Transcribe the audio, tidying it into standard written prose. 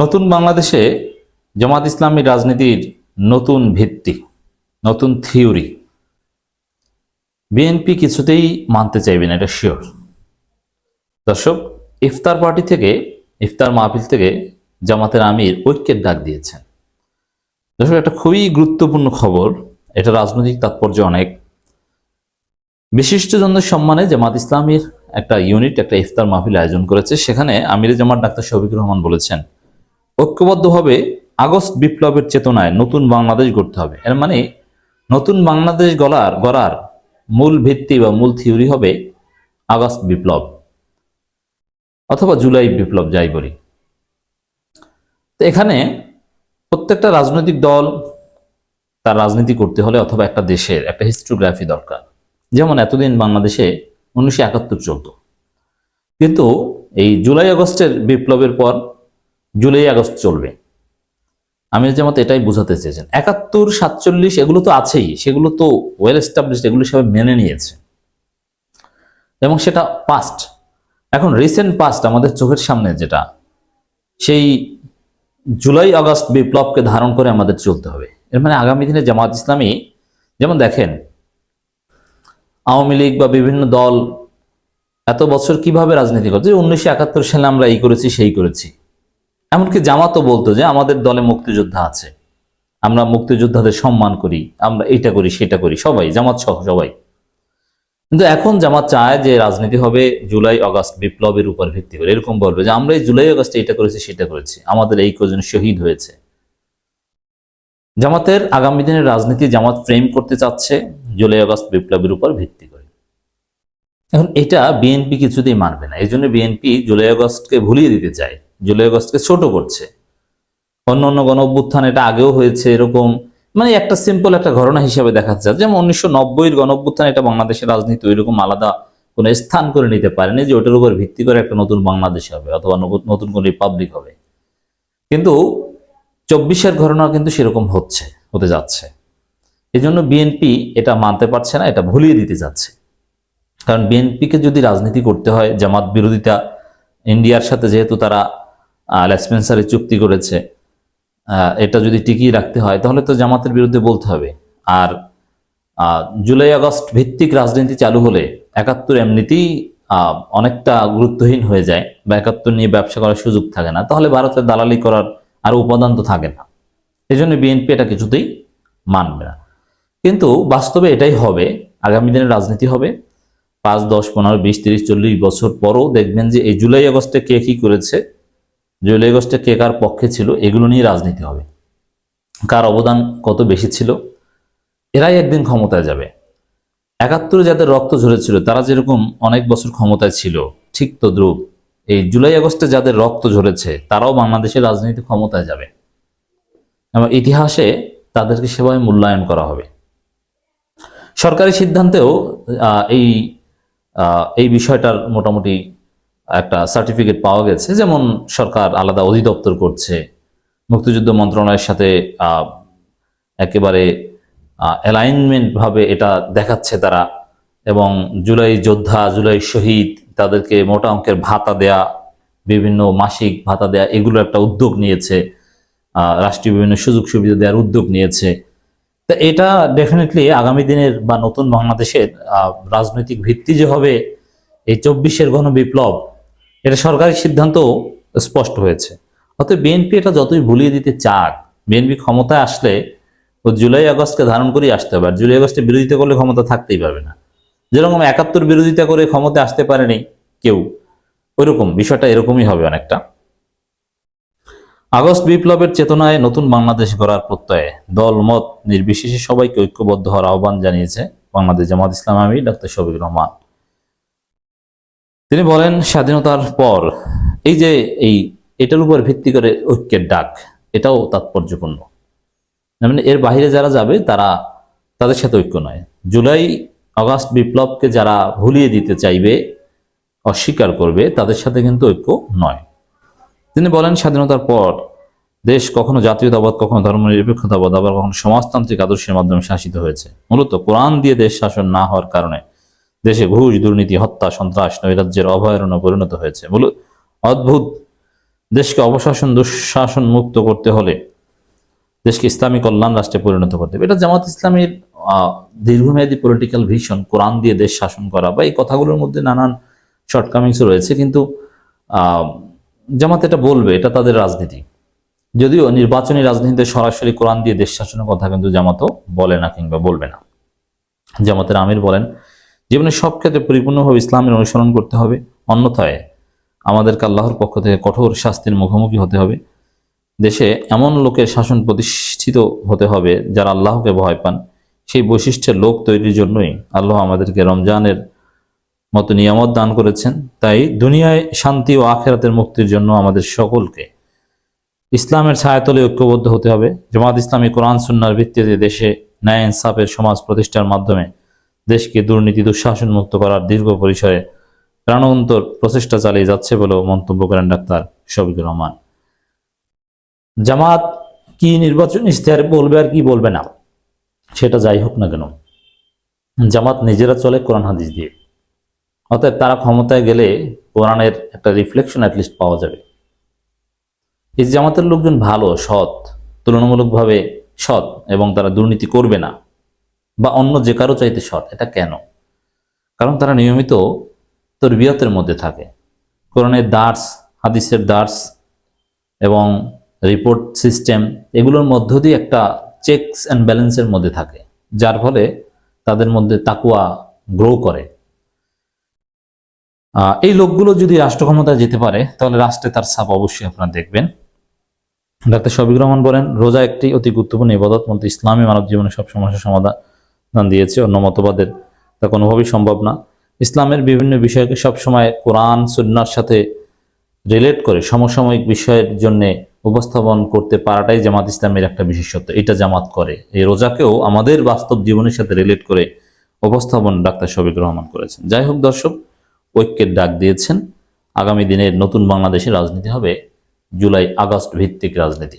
নতুন বাংলাদেশে জামাত ইসলামী রাজনীতির নতুন ভিত্তি, নতুন থিওরি বিএনপি কিছুতেই মানতে চাইবে না, এটা শিওর। দর্শক, ইফতার পার্টি থেকে, ইফতার মাহফিল থেকে জামাতের আমির ঐক্যের ডাক দিয়েছেন। দর্শক, একটা খুবই গুরুত্বপূর্ণ খবর, এটা রাজনৈতিক তাৎপর্য অনেক। বিশিষ্টজনদের সম্মানে জামাত ইসলামীর একটা ইউনিট একটা ইফতার মাহফিল আয়োজন করেছে। সেখানে আমিরে জামাত ডাক্তার শফিকুর রহমান বলেছেন, ঐক্যবদ্ধভাবে আগস্ট বিপ্লবের চেতনায় নতুন বাংলাদেশ গড়তে হবে। এর মানে নতুন বাংলাদেশ গড়ার মূল ভিত্তি বা মূল থিওরি হবে আগস্ট বিপ্লব অথবা জুলাই বিপ্লব, যাই বলি। তো এখানে প্রত্যেকটা রাজনৈতিক দল তার রাজনীতি করতে হলে অথবা একটা দেশের একটা হিস্টোগ্রাফি দরকার। যেমন এতদিন বাংলাদেশে 1971 চলত, কিন্তু এই জুলাই আগস্টের বিপ্লবের পর জুলাই আগস্ট চলবে। আমির জামাত এটাই বোঝাতে চেয়েছেন। 71, 47 এগুলো তো আছেই, সেগুলো তো ওয়েল এস্টাবলিশড, এগুলো সবাই মেনে নিয়েছে এবং সেটা পাস্ট। এখন রিসেন্ট পাস্ট আমাদের চোখের সামনে যেটা, সেই জুলাই আগস্ট বিপ্লবকে ধারণ করে আমাদের চলতে হবে। এর মানে আগামী দিনে জামাত ইসলামী, যেমন দেখেন আওয়ামী লীগ বা বিভিন্ন দল এত বছর কিভাবে রাজনীতি করছে। 1971 সালে আমরা এই করেছি সেই করেছি, এমনকি জামাতও বলতো যে আমাদের দলে মুক্তিযোদ্ধা আছে, আমরা মুক্তিযোদ্ধাদের সম্মান করি, আমরা এটা করি সেটা করি, সবাই, জামাত সহ সবাই। কিন্তু এখন জামাত চায় যে রাজনীতি হবে জুলাই আগস্ট বিপ্লবের উপর ভিত্তি করে। এরকম বলবে যে আমরা এই জুলাই আগস্টে এটা করেছি সেটা করেছি, আমাদের এই কজন শহীদ হয়েছে। জামাতের আগামী দিনের রাজনীতি জামাত ফ্রেম করতে চাচ্ছে জুলাই আগস্ট বিপ্লবের উপর ভিত্তি করে। এখন এটা বিএনপি কিছুতেই মানবে না। এই জন্য বিএনপি জুলাই আগস্টকে ভুলিয়ে দিতে চায়, জুলাই আগস্টকে ছোট করছে। অন্য অন্য গণ অভ্যুত্থান এটা আগেও হয়েছে, এরকম মানে একটা সিম্পল একটা ঘটনা হিসেবে দেখাচ্ছে। যেমন 1990-এর গণ অভ্যুত্থান, এটা বাংলাদেশের রাজনীতি ওইরকম আলাদা কোনো স্থান করে নিতে পারেনি যে ওটার উপর ভিত্তি করে একটা নতুন বাংলাদেশ হবে অথবা নতুন কোন রিপাবলিক হবে। কিন্তু 24-এর ঘটনা কিন্তু সেরকম হতে যাচ্ছে। এই জন্য বিএনপি এটা মানতে পারছে না, এটা ভুলিয়ে দিতে যাচ্ছে। কারণ বিএনপিকে যদি রাজনীতি করতে হয়, জামাত বিরোধিতা, ইন্ডিয়ার সাথে যেহেতু তারা লেসপেন্সারে চুক্তি করেছে, এটা যদি টিকিয়ে রাখতে হয় তাহলে তো জামাতের বিরুদ্ধে বলতে হবে। আর জুলাই আগস্ট ভিত্তিক রাজনীতি চালু হলে 71 এমনিতেই অনেকটা গুরুত্বহীন হয়ে যায়, বা 71 নিয়ে ব্যবসা করার সুযোগ থাকে না, তাহলে ভারতের দালালি করার আর উপাদান তো থাকে না। এই জন্য বিএনপি এটা কিছুতেই মানবে না। কিন্তু বাস্তবে এটাই হবে, আগামী দিনের রাজনীতি হবে। 5, 10, 15, 20, 30, 40 বছর পরও দেখবেন যে এই জুলাই আগস্টে কে কি করেছে, জুলাই আগস্টে কে কার পক্ষে ছিল, এগুলো নিয়ে রাজনীতি হবে। কার অবদান কত বেশি ছিল, এরাই একদিন ক্ষমতায় যাবে। 71 যাদের রক্ত ঝরেছিল তারা যেরকম অনেক বছর ক্ষমতায় ছিল, ঠিক তদ্রুপ এই জুলাই আগস্টে যাদের রক্ত ঝরেছে তারাও বাংলাদেশের রাজনীতি ক্ষমতায় যাবে এবং ইতিহাসে তাদেরকে সেভাবে মূল্যায়ন করা হবে। সরকারি সিদ্ধান্তেও এই বিষয়টার মোটামুটি একটা সার্টিফিকেট পাওয়া গেছে। যেমন সরকার আলাদা অধিদপ্তর করছে, মুক্তিযুদ্ধ মন্ত্রণালয়ের সাথে একেবারে অ্যালাইনমেন্ট ভাবে এটা দেখাচ্ছে তারা, এবং জুলাই যোদ্ধা, জুলাই শহীদ, তাদেরকে মোটা অঙ্কের ভাতা দেয়া, বিভিন্ন মাসিক ভাতা দেয়া, এগুলো একটা উদ্যোগ নিয়েছে, রাষ্ট্রীয় বিভিন্ন সুযোগ সুবিধা দেওয়ার উদ্যোগ নিয়েছে। তা এটা ডেফিনেটলি আগামী দিনের বা নতুন বাংলাদেশের রাজনৈতিক ভিত্তি যে হবে এই 24-এর গণবিপ্লব, এটা সরকারি সিদ্ধান্ত স্পষ্ট হয়েছে। অতএব বিএনপি এটা যতই ভুলিয়ে দিতে চাক, বিএনপি ক্ষমতায় আসলে ও জুলাই আগস্টকে ধারণ করেই আসতে হবে। আর জুলাই আগস্টে বিরোধিতা করলে ক্ষমতা থাকতেই পারবে না। যেরকম 71 বিরোধিতা করে ক্ষমতা আসতে পারেনি কেউ, ওইরকম বিষয়টা এরকমই হবে অনেকটা। আগস্ট বিপ্লবের চেতনায় নতুন বাংলাদেশ গড়ার প্রত্যয়ে দল মত নির্বিশেষে সবাইকে ঐক্যবদ্ধ হওয়ার আহ্বান জানিয়েছে বাংলাদেশ জামাত ইসলামী আমির ডাক্তার শফিকুর রহমান। তিনি বলেন, স্বাধীনতার পর এই যে এটার উপর ভিত্তি করে ঐক্যের ডাক, এটাও তাৎপর্যপূর্ণ। মানে এর বাইরে যারা যাবে তাদের সাথে ঐক্য নয়। জুলাই আগস্ট বিপ্লবকে যারা ভুলিয়ে দিতে চাইবে, অস্বীকার করবে, তাদের সাথে কিন্তু ঐক্য নয়। তিনি বলেন, স্বাধীনতার পর দেশ কখনো জাতীয়তাবাদ, কখনো ধর্মনিরপেক্ষতাবাদ, আবার কখনো সমাজতান্ত্রিক আদর্শের মাধ্যমে শাসিত হয়েছে। মূলত কোরআন দিয়ে দেশ শাসন না হওয়ার কারণে দেশে ঘুষ, দুর্নীতি, হত্যা, সন্ত্রাস, নৈরাজ্যের অভয়ারণ্য পরিণত হয়েছে। অদ্ভুত দেশকে অবশাসন দুঃশাসন মুক্ত করতে হলে দেশকে ইসলামী কল্যাণ রাষ্ট্রে পরিণত করতে হবে। এটা জামাত ইসলামীর দীর্ঘমেয়াদী পলিটিক্যাল ভিশন, কোরআন দিয়ে দেশ শাসন করা, বা এই কথাগুলোর মধ্যে নানান শর্টকামিংস রয়েছে, কিন্তু জামাত এটা বলবে, এটা তাদের রাজনীতি। যদিও নির্বাচনী রাজনীতিতে সরাসরি কোরআন দিয়ে দেশ শাসনের কথা কিন্তু জামাতও বলে না কিংবা বলবে না। জামাতের আমির বলেন, জীবনের সব ক্ষেত্রে পরিপূর্ণভাবে ইসলামের অনুসরণ করতে হবে, অন্যথায় আমাদেরকে আল্লাহর পক্ষ থেকে কঠোর শাস্তির মুখোমুখি হতে হবে। দেশে এমন লোকের শাসন প্রতিষ্ঠিত হতে হবে যারা আল্লাহকে ভয় পান। সেই বৈশিষ্ট্যের লোক তৈরির জন্যই আল্লাহ আমাদেরকে রমজানের মতো নিয়ামত দান করেছেন। তাই দুনিয়ায় শান্তি ও আখিরাতের মুক্তির জন্য আমাদের সকলকে ইসলামের ছায়াতলে ঐক্যবদ্ধ হতে হবে। জামাত ইসলামী কোরআন সুন্নাহর ভিত্তিতে দেশে ন্যায় ইনসাফের সমাজ প্রতিষ্ঠার মাধ্যমে দেশকে দুর্নীতি দুঃশাসন মুক্ত করার দীর্ঘ পরিসরে প্রাণবন্তর প্রচেষ্টা চালিয়ে যাচ্ছে বলেও মন্তব্য করেন ডাক্তার শফিকুর রহমান। জামাত কি নির্বাচন ইশতেহারে বলবে আর কি বলবে না, সেটা যাই হোক না কেন, জামাত নিজেরা চলে কোরআন হাদিস দিয়ে। অতএব তারা ক্ষমতায় গেলে কোরআনের একটা রিফ্লেকশন অ্যাটলিস্ট পাওয়া যাবে। এই জামাতের লোকজন ভালো, সৎ, তুলনামূলকভাবে সৎ, এবং তারা দুর্নীতি করবে না বা অন্য যে কারো চাইতে সৎ। এটা কেন? কারণ তারা নিয়মিত তরবিয়তের মধ্যে থাকে। কোরআনের দার্স, হাদিসের দার্স এবং রিপোর্ট সিস্টেম, এগুলোর মধ্য দিয়ে একটা চেকস অ্যান্ড ব্যালেন্সের মধ্যে থাকে, যার ফলে তাদের মধ্যে তাকওয়া গ্রো করে। এই লোকগুলো যদি রাষ্ট্র ক্ষমতায় যেতে পারে তাহলে রাষ্ট্রে তার ছাপ অবশ্যই আপনারা দেখবেন। ডাক্তার শফিকুর রহমান বলেন, রোজা একটি অতি গুরুত্বপূর্ণ ইবাদত, মধ্যে ইসলামী মানব জীবনে সব সমস্যার সমাধান দিয়েছে। অন্য মতবাদের তা কোনোভাবেই সম্ভব না। ইসলামের বিভিন্ন বিষয়কে সবসময় কোরআন সুন্নাহর সাথে রিলেট করে সমসাময়িক বিষয়ের জন্য উপস্থাপন করতে পারাটাই জামাত ইসলামের একটা বিশেষত্ব। এটা জামাত করে। এই রোজাকেও আমাদের বাস্তব জীবনের সাথে রিলেট করে উপস্থাপন ডাক্তার শফিকুর রহমান করেছেন। যাই হোক দর্শক, ঐক্যের ডাক দিয়েছেন। আগামী দিনের নতুন বাংলাদেশের রাজনীতি হবে জুলাই আগস্ট ভিত্তিক রাজনীতি।